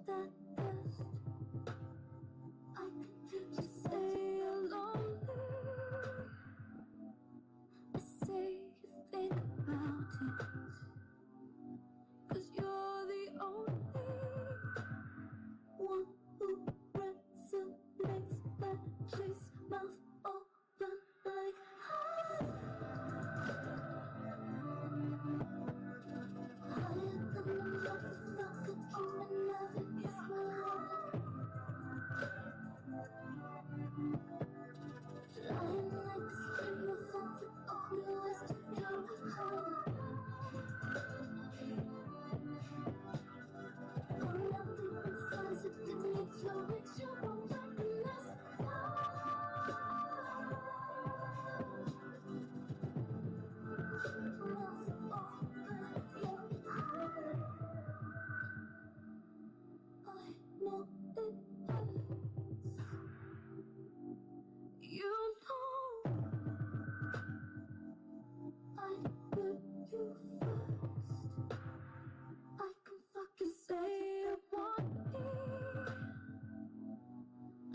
that thirst. I could just say you're lonely. I say you think about it, 'cause you're the only one who resonates. That place, mouth open like higher than the motherfucker on another is my love. Flying like a stream of thoughts that only was to your heart. All up deep inside, so give me a clue that you won't recognize. Mouth open, your heart. I know it hurts. You know I put you first. I can fucking say I want it.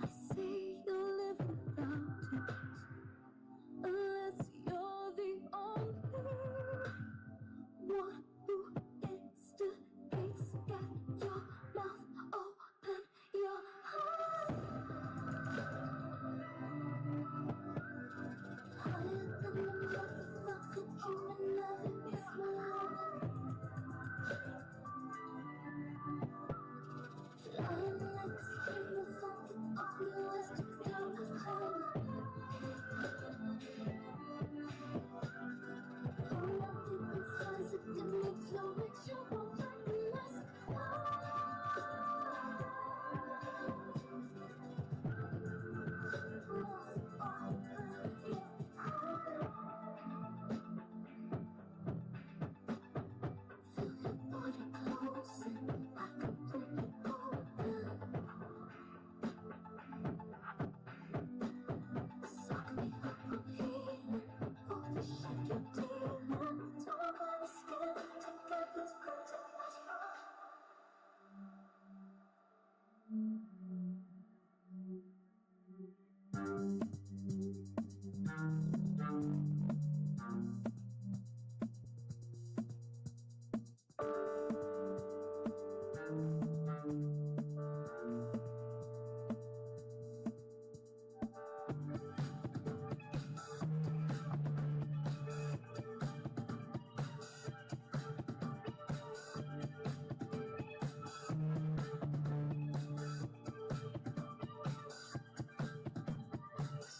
I say you'll live without it, unless you're the only one who instigates. Get your mouth open, your heart higher than the motherfucker on another is my love. Flying like a stream of thoughts that only was to your heart. All up deep inside, so give me a clue that you won't recognize. Feel your body closing, I can break it open. Suck me up, I'm healing. For the shit you're dealing. Don't let me skin, take out this content.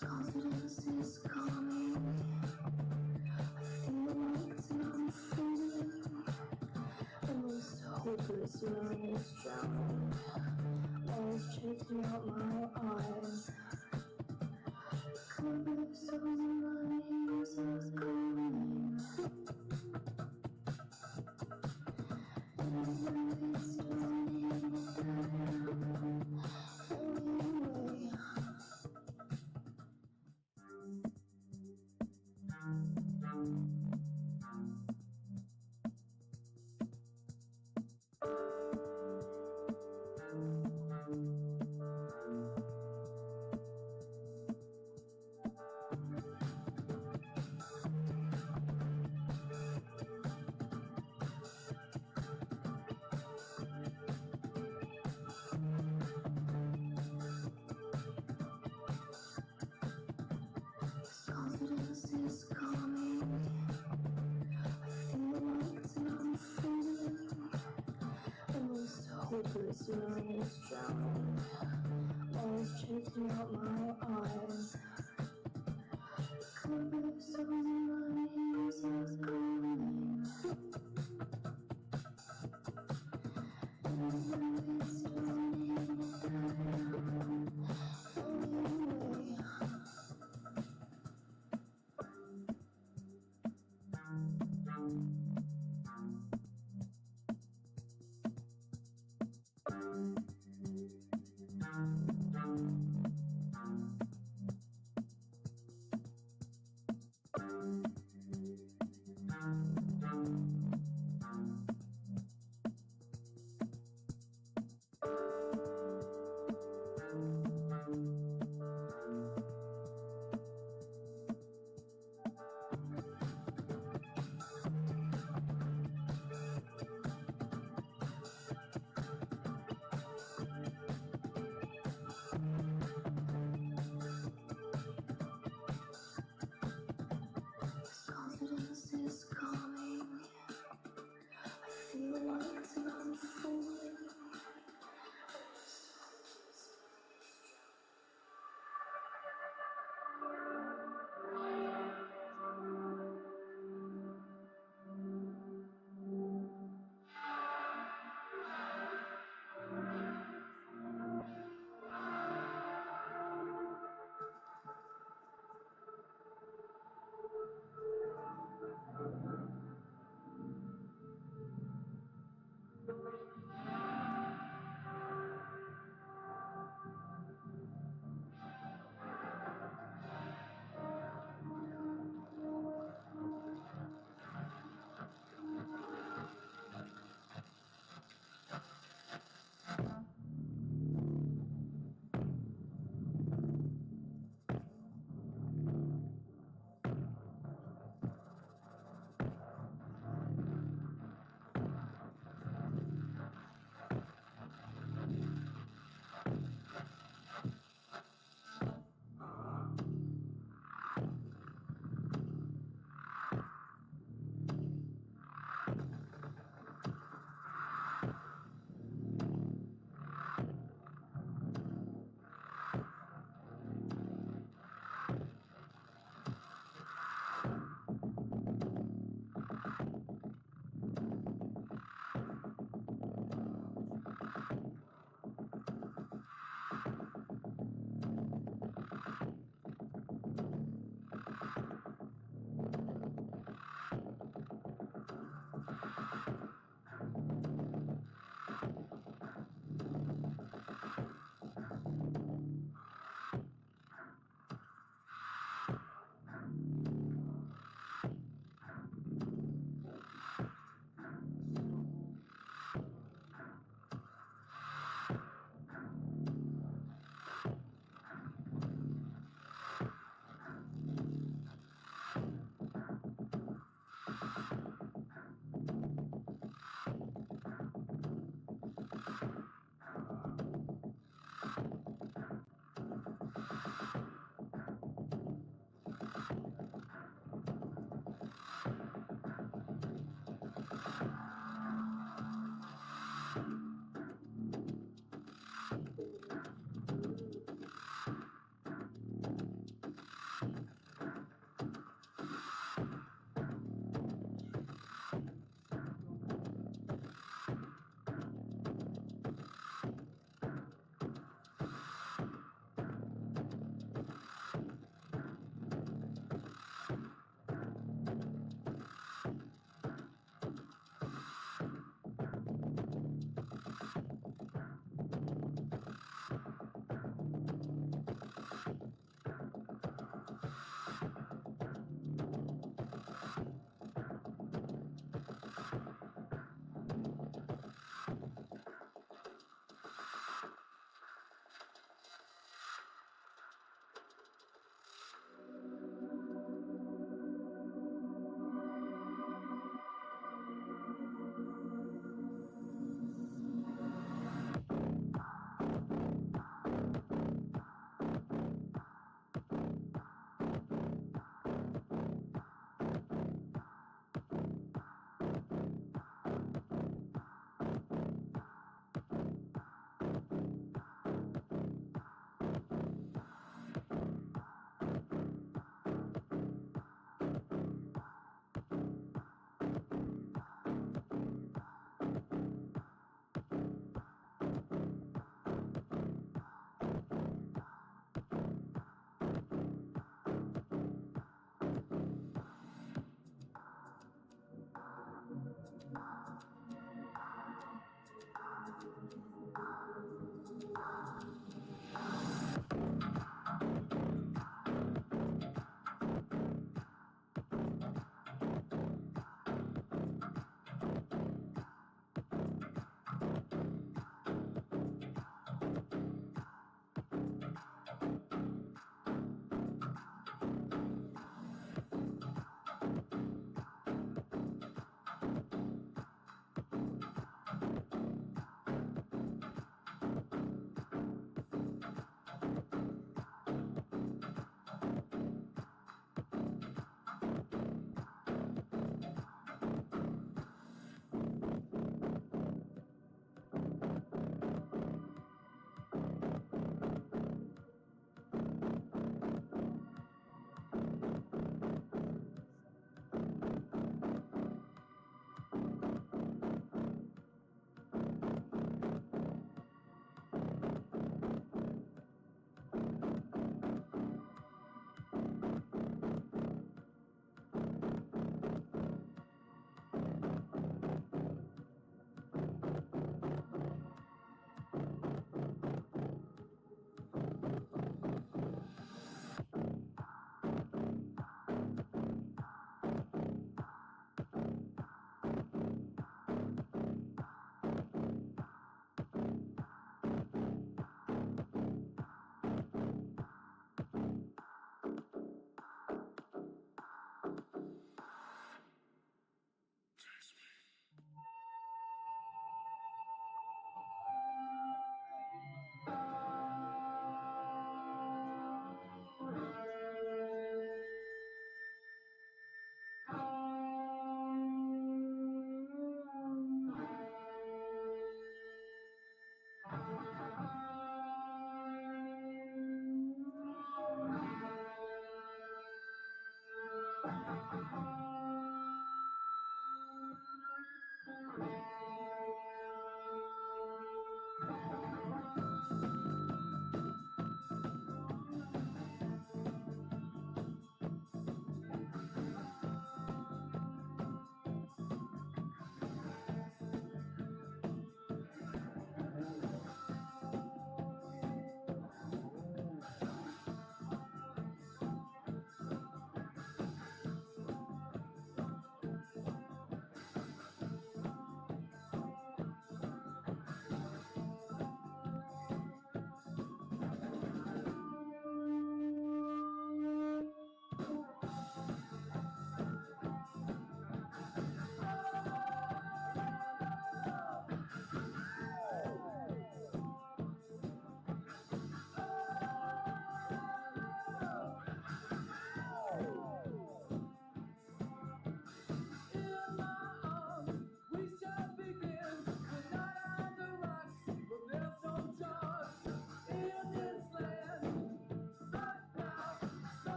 Confidence is coming. Feel like I'm free. The most hopeless run is drowning. Always chasing out my eyes. Colors of my ears are going. And it's turning down. Anyway. Confidence is coming. Feel like I'm free. The most hopeless run is drowning. Always chasing out my eyes. Colors of my ears are going. And it's turning down. Anyway.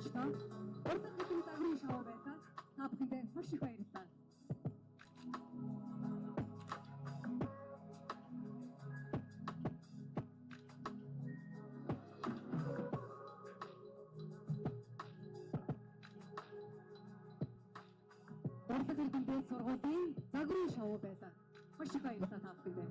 Maçta orta takım Tagri Şahobeta, Tapkide hoş hayırlıklar. Orta takım Sorgotin Tagri Şahobeta, hoş hayırlıklar Tapkide.